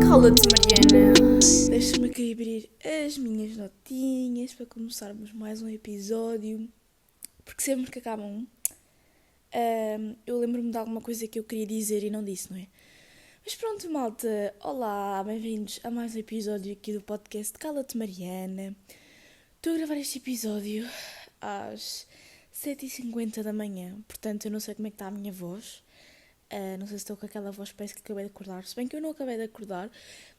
Cala-te, Mariana. Deixa-me aqui abrir as minhas notinhas para começarmos mais um episódio. Porque sempre que acaba eu lembro-me de alguma coisa que eu queria dizer e não disse, não é? Mas pronto, malta. Olá, bem-vindos a mais um episódio aqui do podcast Cala-te, Mariana. Estou a gravar este episódio às 7h50 da manhã. Portanto, eu não sei como é que está a minha voz. Não sei se estou com aquela voz, parece que acabei de acordar. Se bem que eu não acabei de acordar,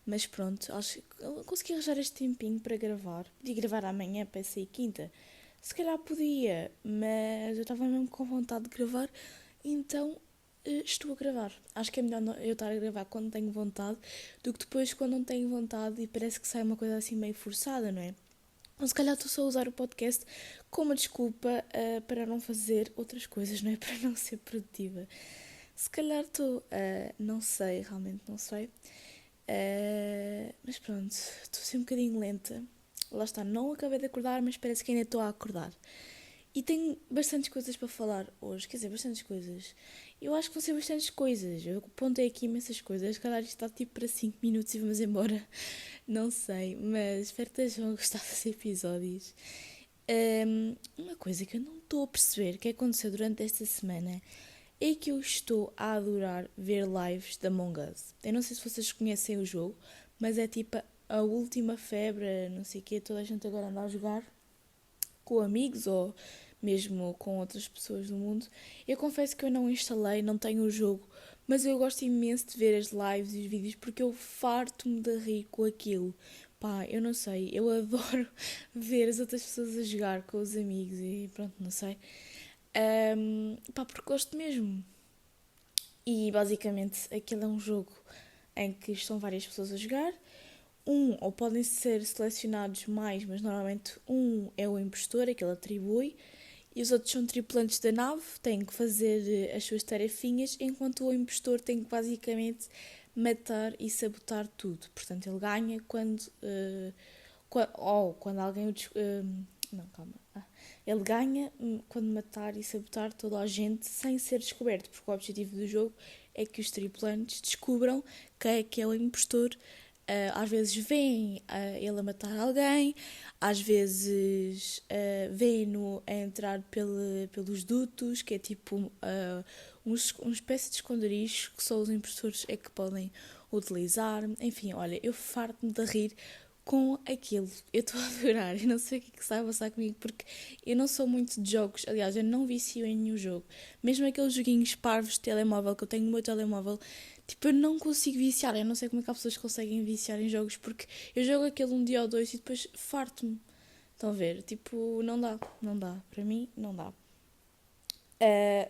mas pronto, acho que consegui arranjar este tempinho para gravar. Podia gravar amanhã para sair quinta. Se calhar podia, mas eu estava mesmo com vontade de gravar, então estou a gravar. Acho que é melhor eu estar a gravar quando tenho vontade do que depois quando não tenho vontade e parece que sai uma coisa assim meio forçada, não é? Ou se calhar estou só a usar o podcast como uma desculpa para não fazer outras coisas, não é? Para não ser produtiva. Se calhar estou, não sei, realmente não sei. Mas pronto, estou assim um bocadinho lenta. Lá está, não acabei de acordar, mas parece que ainda estou a acordar. E tenho bastantes coisas para falar hoje, quer dizer, bastantes coisas. Eu acho que vão ser bastantes coisas. Eu apontei aqui imensas coisas. Se calhar isto está tipo para 5 minutos e vamos embora. Não sei, mas espero que estejam a gostar desses episódios. Uma coisa que eu não estou a perceber que aconteceu durante esta semana é que eu estou a adorar ver lives da Among Us. Eu não sei se vocês conhecem o jogo, mas é tipo a última febre, não sei o quê, toda a gente agora anda a jogar com amigos ou mesmo com outras pessoas do mundo. Eu confesso que eu não instalei, não tenho o jogo, mas eu gosto imenso de ver as lives e os vídeos porque eu farto-me de rir com aquilo. Pá, eu não sei, eu adoro ver as outras pessoas a jogar com os amigos e pronto, não sei. Pá, porque gosto mesmo. E basicamente aquilo é um jogo em que estão várias pessoas a jogar. Ou podem ser selecionados mais, mas normalmente é o impostor, aquele atribui. E os outros são tripulantes da nave, têm que fazer as suas tarefinhas, enquanto o impostor tem que basicamente matar e sabotar tudo. Portanto, ele ganha quando alguém o não, calma. Ele ganha quando matar e sabotar toda a gente sem ser descoberto, porque o objetivo do jogo é que os tripulantes descubram quem é o impostor. Às vezes veem ele a matar alguém, às vezes veem-no a entrar pelos dutos, que é tipo uma espécie de esconderijo que só os impostores é que podem utilizar. Enfim, olha, eu farto-me de rir com aquilo. Eu estou a adorar. Eu não sei o que está a passar comigo porque eu não sou muito de jogos. Aliás, eu não vicio em nenhum jogo. Mesmo aqueles joguinhos parvos de telemóvel que eu tenho no meu telemóvel, tipo, eu não consigo viciar. Eu não sei como é que há pessoas que conseguem viciar em jogos porque eu jogo aquele um dia ou dois e depois farto-me. Estão a ver? Tipo, não dá. Não dá. Para mim, não dá.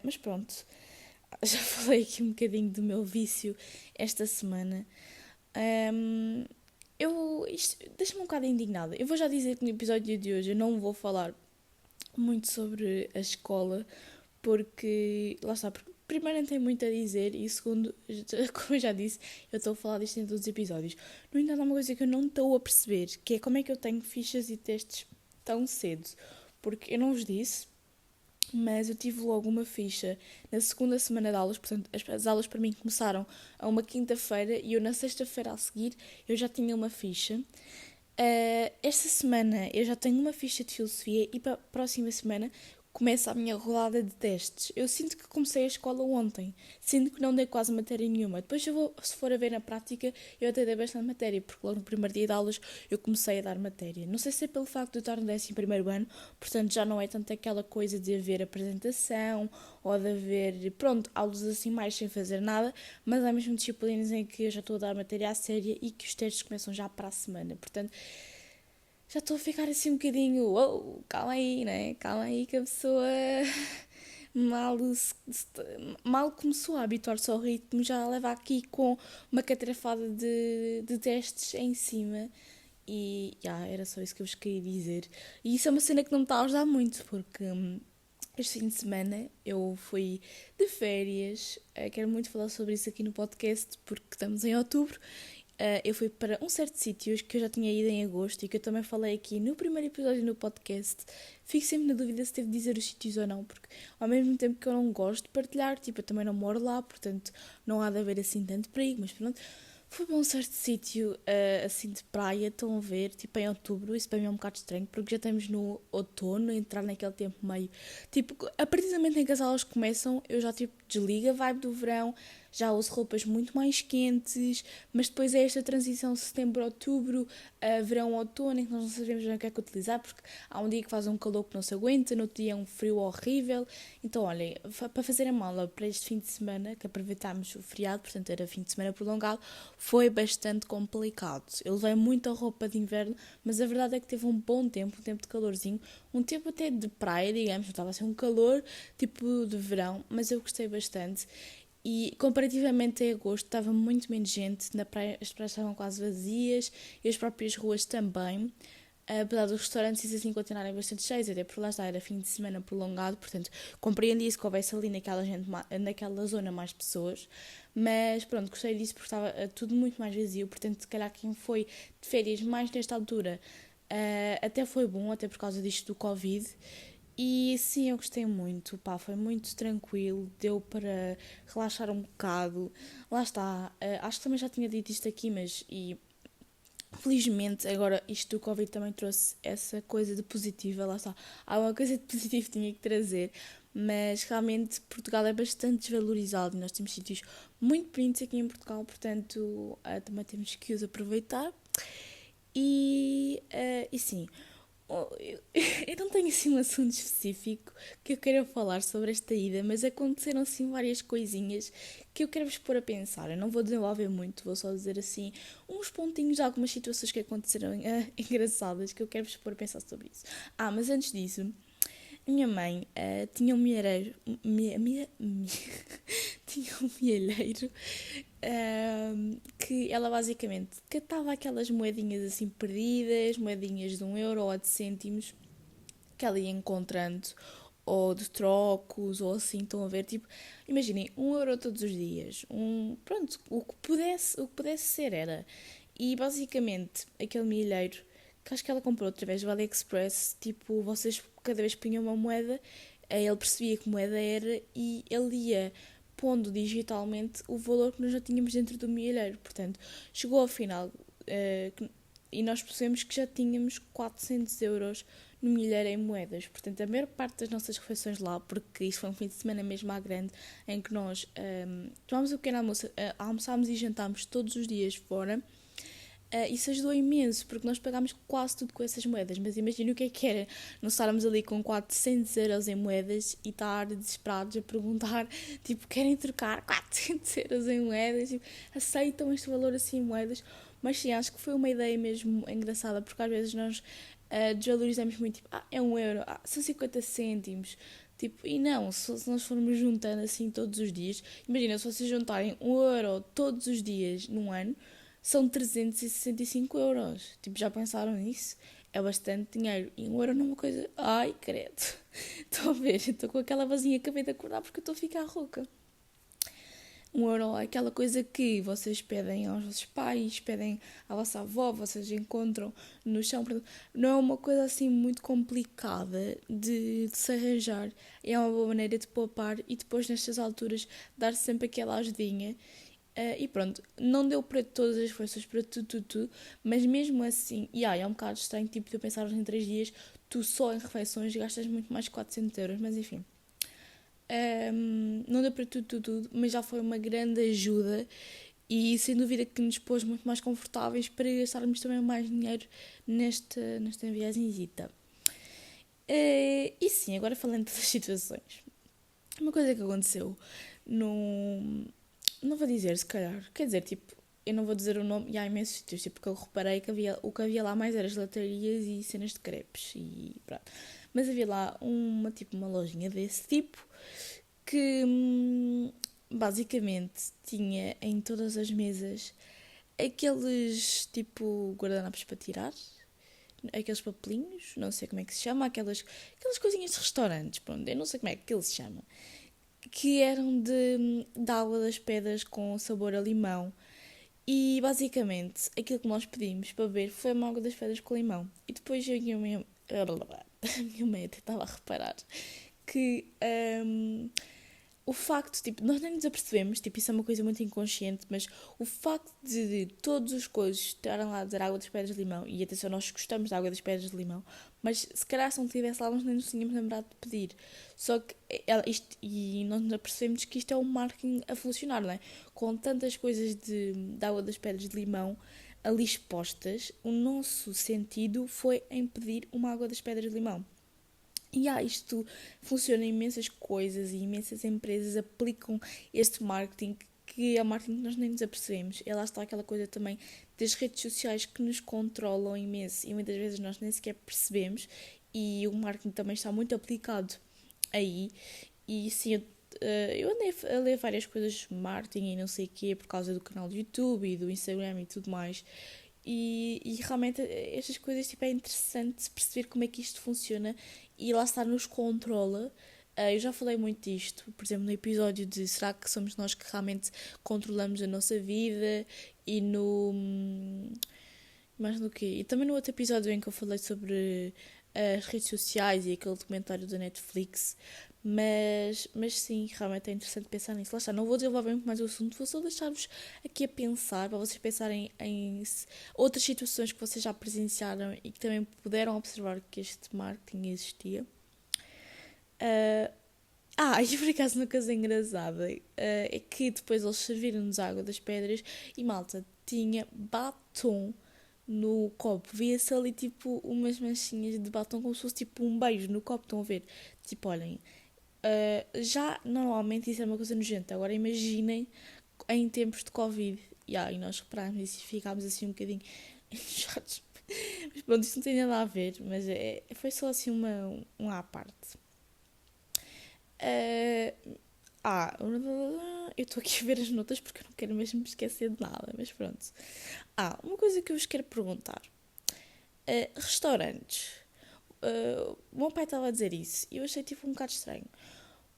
Mas pronto. Já falei aqui um bocadinho do meu vício esta semana. Isto deixa-me um bocado indignada. Eu vou já dizer que no episódio de hoje eu não vou falar muito sobre a escola, porque, lá está, porque primeiro não tenho muito a dizer e segundo, como eu já disse, eu estou a falar disto em todos os episódios. No entanto, há uma coisa que eu não estou a perceber, que é como é que eu tenho fichas e testes tão cedo. Porque eu não vos disse, mas eu tive logo uma ficha na segunda semana de aulas, portanto as aulas para mim começaram a uma quinta-feira e eu na sexta-feira a seguir eu já tinha uma ficha. Esta semana eu já tenho uma ficha de filosofia e para a próxima semana começa a minha rodada de testes. Eu sinto que comecei a escola ontem, sinto que não dei quase matéria nenhuma. Depois se for a ver na prática, eu até dei bastante matéria, porque logo no primeiro dia de aulas eu comecei a dar matéria. Não sei se é pelo facto de eu estar no 11º ano, portanto já não é tanto aquela coisa de haver apresentação ou de haver, pronto, aulas assim mais sem fazer nada, mas há mesmo disciplinas em que eu já estou a dar matéria à séria e que os testes começam já para a semana. Portanto, já estou a ficar assim um bocadinho, calma aí, né? Calma aí que a pessoa mal, mal começou a habituar-se ao ritmo, já leva aqui com uma catrafada de testes em cima. E era só isso que eu vos queria dizer. E isso é uma cena que não me está a ajudar muito, porque este fim de semana eu fui de férias. Quero muito falar sobre isso aqui no podcast, porque estamos em outubro. eu fui para um certo sítio que eu já tinha ido em agosto e que eu também falei aqui no primeiro episódio no podcast. Fico sempre na dúvida se devo dizer os sítios ou não, porque ao mesmo tempo que eu não gosto de partilhar, tipo, eu também não moro lá, portanto não há de haver assim tanto perigo, mas pronto. Fui para um certo sítio, assim, de praia, estão a ver, tipo, em outubro. Isso para mim é um bocado estranho, porque já estamos no outono, a entrar naquele tempo meio... Tipo, a partir do momento em que as aulas começam, eu já, tipo, desligo a vibe do verão, já uso roupas muito mais quentes, mas depois é esta transição setembro-outubro, verão-outono, em que nós não sabemos bem o que é que utilizar, porque há um dia que faz um calor que não se aguenta, no outro dia é um frio horrível. Então, olhem, para fazer a mala para este fim de semana, que aproveitámos o feriado, portanto era fim de semana prolongado, foi bastante complicado. Eu levei muita roupa de inverno, mas a verdade é que teve um bom tempo, um tempo de calorzinho, um tempo até de praia, digamos, não estava a ser um calor tipo de verão, mas eu gostei bastante. E comparativamente a agosto estava muito menos gente na praia, as praias estavam quase vazias e as próprias ruas também, apesar dos restaurantes assim continuarem bastante cheios, até por lá está, era fim de semana prolongado, portanto compreendi isso que houvesse ali naquela zona mais pessoas, mas pronto, gostei disso porque estava tudo muito mais vazio, portanto se calhar quem foi de férias mais nesta altura até foi bom, até por causa disto do Covid. E sim, eu gostei muito, pá, foi muito tranquilo, deu para relaxar um bocado. Lá está, acho que também já tinha dito isto aqui, mas felizmente agora isto do Covid também trouxe essa coisa de positiva, lá está. Há uma coisa de positivo que tinha que trazer, mas realmente Portugal é bastante desvalorizado e nós temos sítios muito bonitos aqui em Portugal, portanto também temos que os aproveitar. E sim, eu não tenho assim um assunto específico que eu queira falar sobre esta ida, mas aconteceram assim várias coisinhas que eu quero vos pôr a pensar. Eu não vou desenvolver muito, vou só dizer assim uns pontinhos de algumas situações que aconteceram engraçadas que eu quero vos pôr a pensar sobre isso. Mas antes disso, a minha mãe tinha um milheiro. Tinha um milheiro que ela basicamente catava aquelas moedinhas assim perdidas, moedinhas de 1 euro ou de cêntimos, que ela ia encontrando, ou de trocos, ou assim, estão a ver, tipo, imaginem, 1 euro todos os dias, pronto, o que pudesse ser era. E basicamente, aquele milheiro, que acho que ela comprou através do AliExpress, tipo, vocês cada vez punham uma moeda, ele percebia que moeda era e ele ia pondo digitalmente o valor que nós já tínhamos dentro do milheiro. Portanto, chegou ao final e nós percebemos que já tínhamos 400 euros no milheiro em moedas. Portanto, a maior parte das nossas refeições lá, porque isso foi um fim de semana mesmo à grande, em que nós tomámos o pequeno almoço, almoçámos e jantámos todos os dias fora. Isso ajudou imenso, porque nós pagámos quase tudo com essas moedas. Mas imagina o que era nós estarmos ali com 400 euros em moedas e estar desesperados a perguntar, tipo, querem trocar 400 euros em moedas? Tipo, aceitam este valor assim em moedas? Mas sim, acho que foi uma ideia mesmo engraçada, porque às vezes nós desvalorizamos muito, tipo, é 1 euro, são 50 cêntimos. Tipo, e não, se nós formos juntando assim todos os dias, imagina, se vocês juntarem 1 euro todos os dias num ano, são 365 euros. Tipo, já pensaram nisso? É bastante dinheiro. E 1 euro não é uma coisa... Ai, credo. Estou a ver, estou com aquela vazinha, acabei de acordar porque eu estou a ficar rouca. 1 euro é aquela coisa que vocês pedem aos vossos pais, pedem à vossa avó, vocês encontram no chão. Não é uma coisa assim muito complicada de se arranjar. É uma boa maneira de poupar e depois nestas alturas dar sempre aquela ajudinha. E pronto, não deu para todas as forças, para tudo, mas mesmo assim, é um bocado estranho, tipo, de eu pensar em 3 dias, tu só em refeições gastas muito mais de 400 euros, mas enfim. Não deu para tudo, mas já foi uma grande ajuda e sem dúvida que nos pôs muito mais confortáveis para gastarmos também mais dinheiro nesta viagemzita. E sim, agora falando das situações. Uma coisa que aconteceu no... Não vou dizer, se calhar. Quer dizer, tipo, eu não vou dizer o nome. E há imensos sítios, tipo, porque eu reparei que o que havia lá mais era gelatarias e cenas de crepes. E pronto. Mas havia lá uma lojinha desse tipo que basicamente tinha em todas as mesas aqueles, tipo, guardanapos para tirar. Aqueles papelinhos, não sei como é que se chama. Aquelas coisinhas de restaurantes, pronto. Eu não sei como é que eles se chama, que eram de água das pedras com sabor a limão. E basicamente aquilo que nós pedimos para beber foi uma água das pedras com limão. E depois eu e a minha, a minha mãe até estava a reparar que o facto, tipo, nós nem nos apercebemos, tipo, isso é uma coisa muito inconsciente, mas o facto de todos os coisas estarem lá a dizer água das pedras de limão, e atenção, nós gostamos da água das pedras de limão, mas se calhar se não estivesse lá nós nem nos tínhamos lembrado de pedir. Só que e nós nos apercebemos que isto é um marketing a funcionar, não é? Com tantas coisas de água das pedras de limão ali expostas, o nosso sentido foi em pedir uma água das pedras de limão. E isto funciona em imensas coisas e imensas empresas aplicam este marketing que é o marketing que nós nem nos apercebemos. E lá está aquela coisa também das redes sociais que nos controlam imenso e muitas vezes nós nem sequer percebemos e o marketing também está muito aplicado aí. E sim, eu andei a ler várias coisas de marketing e não sei o quê por causa do canal do YouTube e do Instagram e tudo mais. E realmente estas coisas tipo, é interessante perceber como é que isto funciona e lá está, nos controla. Eu já falei muito disto, por exemplo, no episódio de será que somos nós que realmente controlamos a nossa vida e no. Mais no quê? E também no outro episódio em que eu falei sobre as redes sociais e aquele documentário da Netflix. Mas sim, realmente é interessante pensar nisso. Lá está, não vou desenvolver muito mais o assunto, vou só deixar-vos aqui a pensar, para vocês pensarem em outras situações que vocês já presenciaram e que também puderam observar que este marketing existia. E por acaso uma coisa engraçada é que depois eles serviram-nos água das pedras e malta, tinha batom no copo. Via-se ali tipo umas manchinhas de batom como se fosse tipo um beijo no copo, estão a ver? Tipo, olhem, já normalmente isso é uma coisa nojenta. Agora imaginem em tempos de Covid. E nós reparámos isso e ficámos assim um bocadinho enojados. Mas pronto, isso não tem nada a ver, mas foi só assim uma à parte. Eu estou aqui a ver as notas porque eu não quero mesmo me esquecer de nada, mas pronto. Uma coisa que eu vos quero perguntar. Restaurantes. O meu pai estava a dizer isso e eu achei tipo um bocado estranho.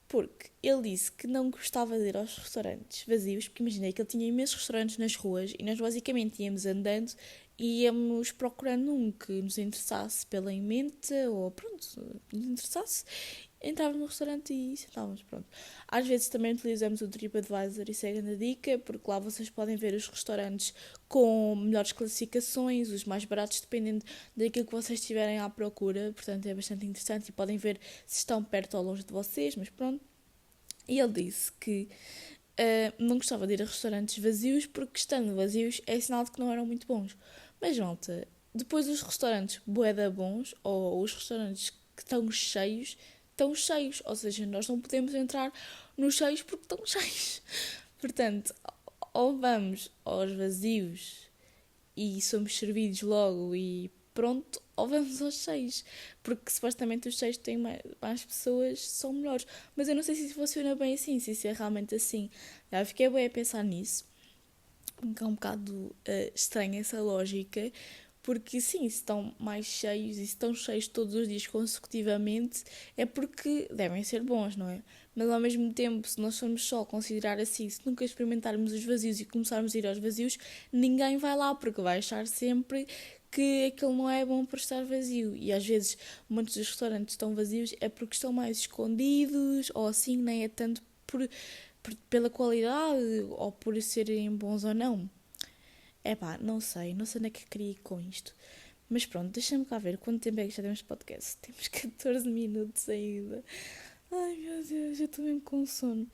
Porque ele disse que não gostava de ir aos restaurantes vazios, porque imaginei que ele tinha imensos restaurantes nas ruas e nós basicamente íamos andando e íamos procurando um que nos interessasse pela emenda ou pronto, nos interessasse. Entrávamos no restaurante e sentávamos, pronto. Às vezes também utilizamos o TripAdvisor, isso é a grande dica, porque lá vocês podem ver os restaurantes com melhores classificações, os mais baratos, dependendo daquilo que vocês estiverem à procura, portanto é bastante interessante e podem ver se estão perto ou longe de vocês, mas pronto. E ele disse que não gostava de ir a restaurantes vazios porque estando vazios é sinal de que não eram muito bons. Mas malta, depois os restaurantes bué bons ou os restaurantes que estão cheios, ou seja, nós não podemos entrar nos cheios porque estão cheios. Portanto, ou vamos aos vazios e somos servidos logo e pronto, ou vamos aos 6, porque supostamente os 6 têm mais pessoas, são melhores. Mas eu não sei se isso funciona bem assim, se isso é realmente assim. Já fiquei bem a pensar nisso, porque é um bocado estranha essa lógica, porque sim, se estão mais cheios e se estão cheios todos os dias consecutivamente, é porque devem ser bons, não é? Mas ao mesmo tempo, se nós formos só considerar assim, se nunca experimentarmos os vazios e começarmos a ir aos vazios, ninguém vai lá, porque vai achar sempre que aquilo não é bom por estar vazio. E às vezes muitos dos restaurantes estão vazios é porque estão mais escondidos, ou assim, nem é tanto pela qualidade, ou por serem bons ou não. Não sei onde é que queria ir com isto. Mas pronto, deixa-me cá ver quanto tempo é que já temos de podcast. Temos 14 minutos ainda. Ai meu Deus, eu estou mesmo com sono.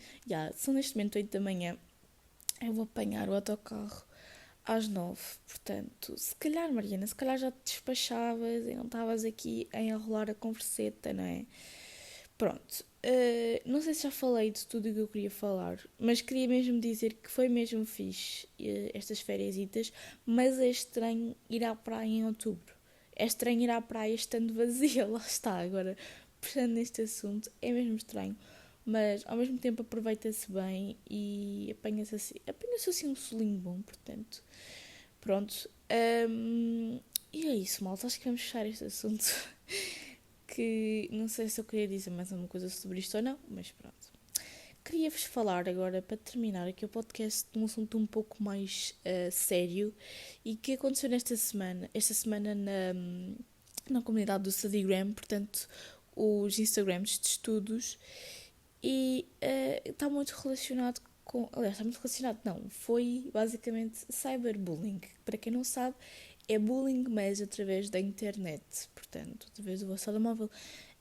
São neste momento 8 da manhã. Eu vou apanhar o autocarro às 9. Portanto, se calhar, Mariana, se calhar já te despachavas e não estavas aqui a enrolar a converseta, não é? Pronto. Não sei se já falei de tudo o que eu queria falar, mas queria mesmo dizer que foi mesmo fixe estas fériasitas, mas é estranho ir à praia em outubro. É estranho ir à praia estando vazia, lá está. Agora, puxando neste assunto, é mesmo estranho, mas ao mesmo tempo aproveita-se bem e apanha-se assim um solinho bom, portanto, pronto. E é isso, malta, acho que vamos fechar este assunto. Que não sei se eu queria dizer mais alguma coisa sobre isto ou não, mas pronto. queria-vos falar agora, para terminar aqui o podcast, de um assunto um pouco mais sério e que aconteceu esta semana na comunidade do Studygram, portanto, os Instagrams de estudos, e está muito relacionado com... Aliás, está muito relacionado, não, foi basicamente cyberbullying. Para quem não sabe, é bullying, mas através da internet, portanto, através do vosso telemóvel.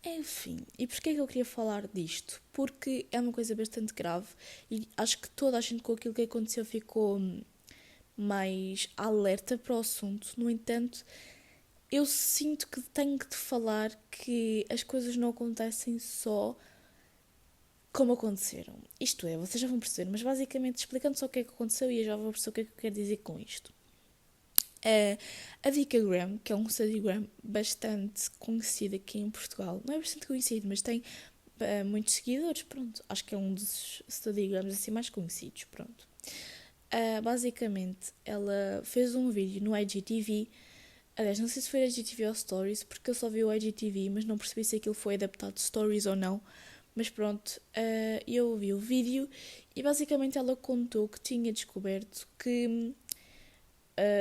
Enfim, e porquê é que eu queria falar disto? Porque é uma coisa bastante grave e acho que toda a gente com aquilo que aconteceu ficou mais alerta para o assunto. No entanto, eu sinto que tenho que te falar que as coisas não acontecem só como aconteceram. Isto é, vocês já vão perceber, mas basicamente explicando só o que é que aconteceu e eu já vou perceber o que é que eu quero dizer com isto. A Dicagram, que é um Studygram bastante conhecido aqui em Portugal, não é bastante conhecido, mas tem muitos seguidores, pronto. Acho que é um dos Studygrams assim mais conhecidos, pronto. Basicamente, ela fez um vídeo no IGTV. Aliás, não sei se foi IGTV ou Stories, porque eu só vi o IGTV, mas não percebi se aquilo foi adaptado de Stories ou não. Mas pronto, eu vi o vídeo e basicamente ela contou que tinha descoberto que...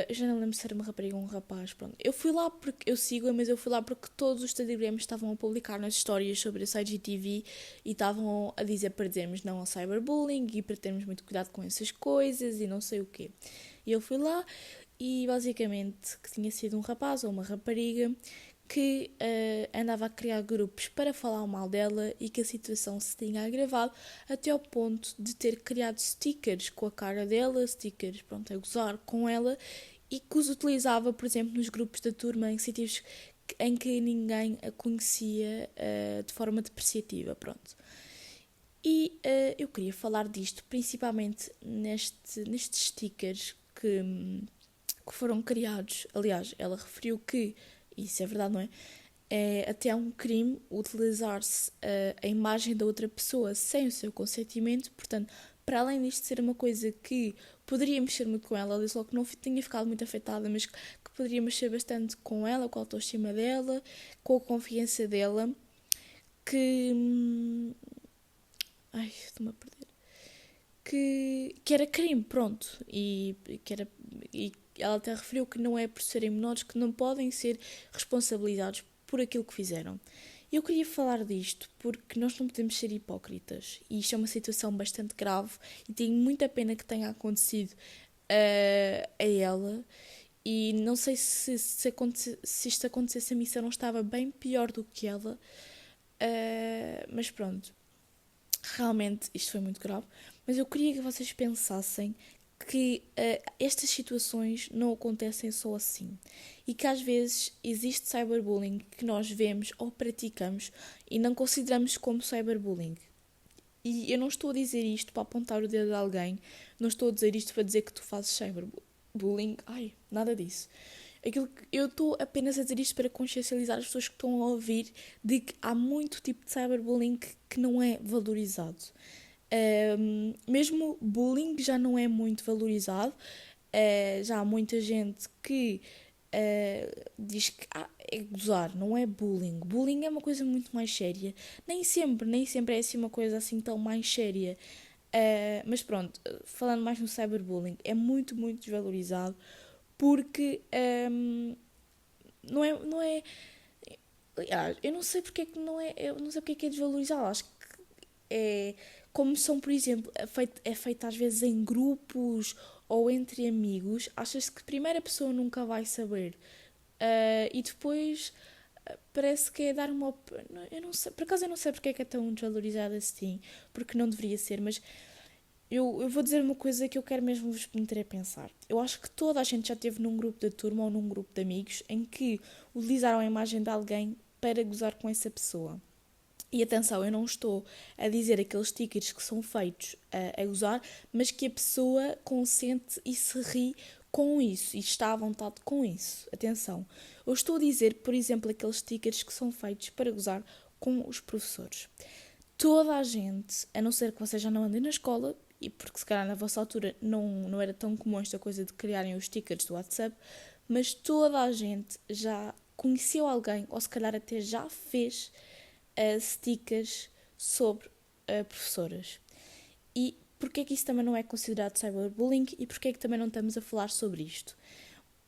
eu já não lembro se era uma rapariga ou um rapaz, pronto. Eu fui lá porque eu sigo-a, mas eu fui lá porque todos os Instagrams estavam a publicar nas histórias sobre a IGTV e estavam a dizer para dizermos não ao cyberbullying e para termos muito cuidado com essas coisas e não sei o quê. E eu fui lá e basicamente que tinha sido um rapaz ou uma rapariga que andava a criar grupos para falar mal dela e que a situação se tinha agravado até ao ponto de ter criado stickers com a cara dela, stickers, pronto, a gozar com ela, e que os utilizava, por exemplo, nos grupos da turma em sítios em que ninguém a conhecia de forma depreciativa, pronto. E eu queria falar disto principalmente nestes stickers que foram criados. Aliás, ela referiu que isso é verdade, não é? É até um crime utilizar-se a imagem da outra pessoa sem o seu consentimento. Portanto, para além disto ser uma coisa que poderia mexer muito com ela, ela disse logo que não tinha ficado muito afetada, mas que poderia mexer bastante com ela, com a autoestima dela, com a confiança dela, que... Ai, estou-me a perder. Que era crime, pronto. E ela até referiu que não é por serem menores que não podem ser responsabilizados por aquilo que fizeram. Eu queria falar disto porque nós não podemos ser hipócritas e isto é uma situação bastante grave e tenho muita pena que tenha acontecido a ela e não sei se isto acontecesse a mim se eu não estava bem pior do que ela, mas pronto, realmente isto foi muito grave, mas eu queria que vocês pensassem que estas situações não acontecem só assim e que às vezes existe cyberbullying que nós vemos ou praticamos e não consideramos como cyberbullying. E eu não estou a dizer isto para apontar o dedo a alguém, não estou a dizer isto para dizer que tu fazes cyberbullying, nada disso. Eu estou apenas a dizer isto para consciencializar as pessoas que estão a ouvir de que há muito tipo de cyberbullying que não é valorizado. Mesmo bullying já não é muito valorizado. Já há muita gente que diz que é gozar, não é bullying. Bullying é uma coisa muito mais séria. Nem sempre é assim uma coisa assim tão mais séria. Mas pronto, falando mais no cyberbullying, é muito, muito desvalorizado porque não é. Aliás, eu não sei porque é que não é. Eu não sei porque é que é desvalorizado. Acho que é como são, por exemplo, é feito às vezes em grupos ou entre amigos, achas que a primeira pessoa nunca vai saber e depois parece que é dar uma... Eu não sei, por acaso eu não sei porque é que é tão desvalorizado assim, porque não deveria ser, mas eu vou dizer uma coisa que eu quero mesmo vos meter a pensar. Eu acho que toda a gente já esteve num grupo de turma ou num grupo de amigos em que utilizaram a imagem de alguém para gozar com essa pessoa. E atenção, eu não estou a dizer aqueles stickers que são feitos a gozar, mas que a pessoa consente e se ri com isso e está à vontade com isso. Atenção, eu estou a dizer, por exemplo, aqueles stickers que são feitos para gozar com os professores. Toda a gente, a não ser que vocês já não andem na escola, e porque se calhar na vossa altura não era tão comum esta coisa de criarem os stickers do WhatsApp, mas toda a gente já conheceu alguém, ou se calhar até já fez stickers sobre professoras. e porque é que isso também não é considerado cyberbullying e porque é que também não estamos a falar sobre isto.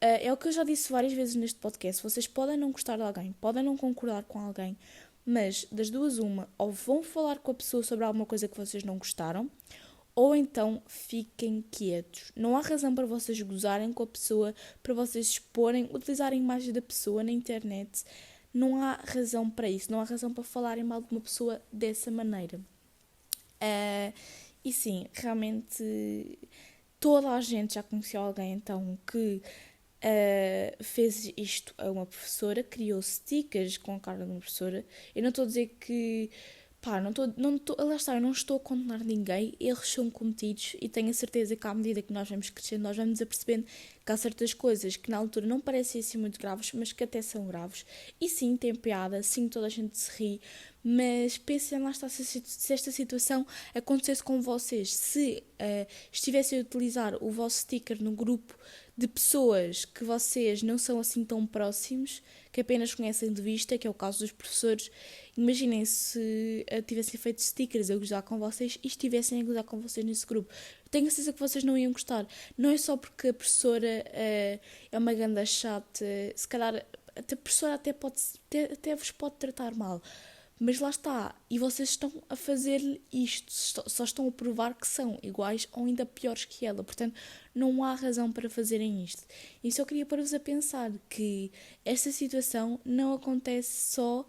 É o que eu já disse várias vezes neste podcast. Vocês podem não gostar de alguém, podem não concordar com alguém, mas das duas uma, ou vão falar com a pessoa sobre alguma coisa que vocês não gostaram, ou então fiquem quietos. Não há razão para vocês gozarem com a pessoa, para vocês exporem, utilizarem a imagem da pessoa na internet. Não há razão para isso, não há razão para falarem mal de uma pessoa dessa maneira. E sim, realmente toda a gente já conheceu alguém então que fez isto a uma professora, criou stickers com a cara de uma professora. Eu não estou a dizer que lá está, eu não estou a condenar ninguém, eles são cometidos e tenho a certeza que à medida que nós vamos crescendo, nós vamos apercebendo que há certas coisas que na altura não parecem assim muito graves, mas que até são graves. E sim, tem piada, sim, toda a gente se ri, mas pensem lá está, se esta situação acontecesse com vocês, se estivessem a utilizar o vosso sticker no grupo de pessoas que vocês não são assim tão próximos, que apenas conhecem de vista, que é o caso dos professores. Imaginem se tivessem feito stickers a gozar com vocês e estivessem a gozar com vocês nesse grupo. Tenho a certeza que vocês não iam gostar. Não é só porque a professora é uma ganda chata, se calhar a professora até vos pode tratar mal. Mas lá está, e vocês estão a fazer isto, só estão a provar que são iguais ou ainda piores que ela. Portanto, não há razão para fazerem isto. E só queria pôr-vos a pensar que esta situação não acontece só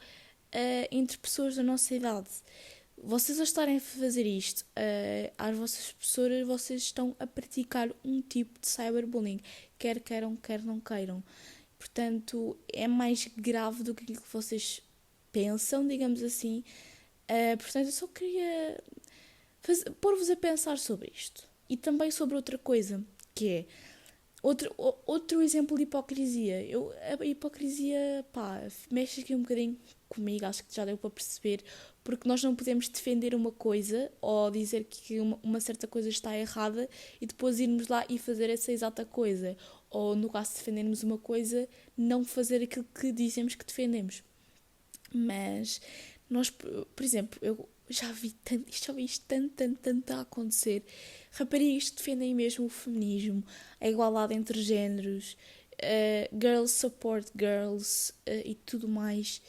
entre pessoas da nossa idade. Vocês a estarem a fazer isto às vossas professoras, vocês estão a praticar um tipo de cyberbullying, quer queiram, quer não queiram. Portanto, é mais grave do que aquilo que vocês pensam, digamos assim. Portanto, eu só queria pôr-vos a pensar sobre isto. E também sobre outra coisa, que é outro exemplo de hipocrisia. A hipocrisia, mexe aqui um bocadinho comigo, acho que já deu para perceber, porque nós não podemos defender uma coisa ou dizer que uma certa coisa está errada e depois irmos lá e fazer essa exata coisa. Ou, no caso de defendermos uma coisa, não fazer aquilo que dizemos que defendemos. Mas nós, por exemplo, eu já vi isto tanto a acontecer. Raparigas que defendem mesmo o feminismo, a igualdade entre géneros, girls support girls e tudo mais.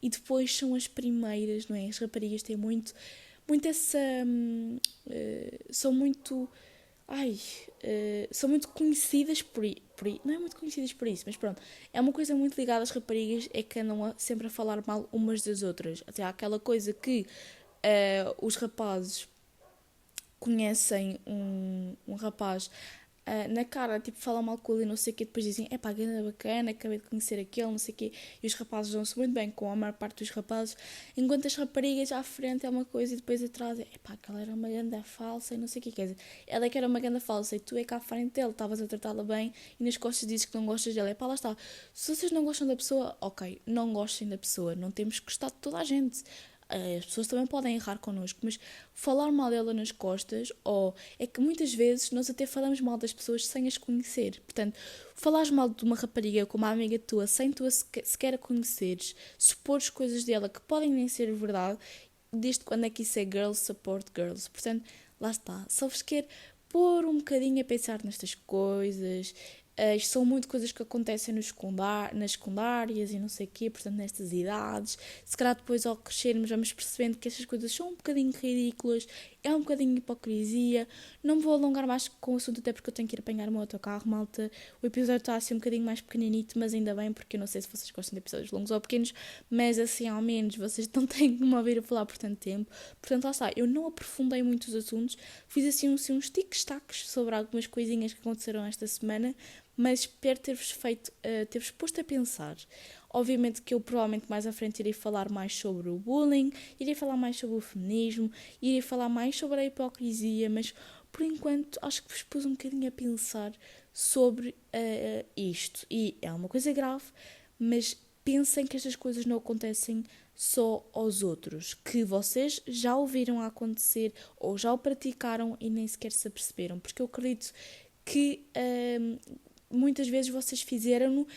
E depois são as primeiras, não é? As raparigas têm muito essa... são muito... são muito conhecidas não é muito conhecidas por isso, mas pronto, é uma coisa muito ligada às raparigas, é que andam sempre a falar mal umas das outras. Até há aquela coisa que os rapazes conhecem um rapaz na cara, tipo, falam mal com ele e não sei o quê, depois dizem, ganda bacana, acabei de conhecer aquele, não sei o quê, e os rapazes dão-se muito bem com a maior parte dos rapazes, enquanto as raparigas à frente é uma coisa e depois atrás é, aquela era uma ganda falsa e não sei o quê, quer dizer, ela é que era uma ganda falsa e tu é que à frente dele estavas a tratá-la bem e nas costas dizes que não gostas dela, lá está, se vocês não gostam da pessoa, ok, não gostem da pessoa, não temos que gostar de toda a gente. As pessoas também podem errar connosco, mas falar mal dela nas costas, é que muitas vezes nós até falamos mal das pessoas sem as conhecer. Portanto, falares mal de uma rapariga como uma amiga tua, sem tu sequer a conheceres, supores coisas dela que podem nem ser verdade, desde quando é que isso é girls support girls? Portanto, lá está. Só vos quero pôr um bocadinho a pensar nestas coisas. Isto são muito coisas que acontecem nas secundárias e não sei o quê, portanto, nestas idades. Se calhar depois ao crescermos vamos percebendo que estas coisas são um bocadinho ridículas, é um bocadinho de hipocrisia. Não me vou alongar mais com o assunto, até porque eu tenho que ir apanhar o meu autocarro, malta. O episódio está assim um bocadinho mais pequeninito, mas ainda bem, porque eu não sei se vocês gostam de episódios longos ou pequenos, mas assim, ao menos, vocês não têm que me ouvir a falar por tanto tempo. Portanto, lá está, eu não aprofundei muito os assuntos, fiz assim uns tic-tacs sobre algumas coisinhas que aconteceram esta semana, mas espero ter-vos posto a pensar. Obviamente que eu provavelmente mais à frente irei falar mais sobre o bullying, irei falar mais sobre o feminismo, irei falar mais sobre a hipocrisia, mas por enquanto acho que vos pus um bocadinho a pensar sobre isto. E é uma coisa grave, mas pensem que estas coisas não acontecem só aos outros, que vocês já ouviram acontecer ou já o praticaram e nem sequer se aperceberam, porque eu acredito que muitas vezes vocês fizeram-no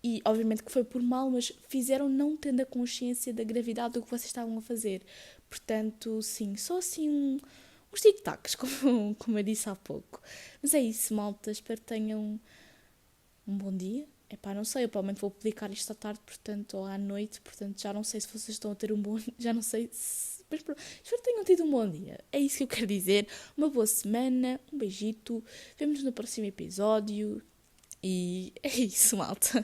e obviamente que foi por mal, mas fizeram não tendo a consciência da gravidade do que vocês estavam a fazer. Portanto, sim, só assim uns os tic-tacs, como eu disse há pouco. Mas é isso, malta. Espero que tenham um bom dia. Epá, não sei, eu provavelmente vou publicar isto à tarde, portanto, ou à noite, portanto, já não sei se vocês estão a ter um bom... Já não sei se... Mas pronto, espero que tenham tido um bom dia. É isso que eu quero dizer. Uma boa semana, um beijito. Vemo-nos no próximo episódio. E é isso, malta.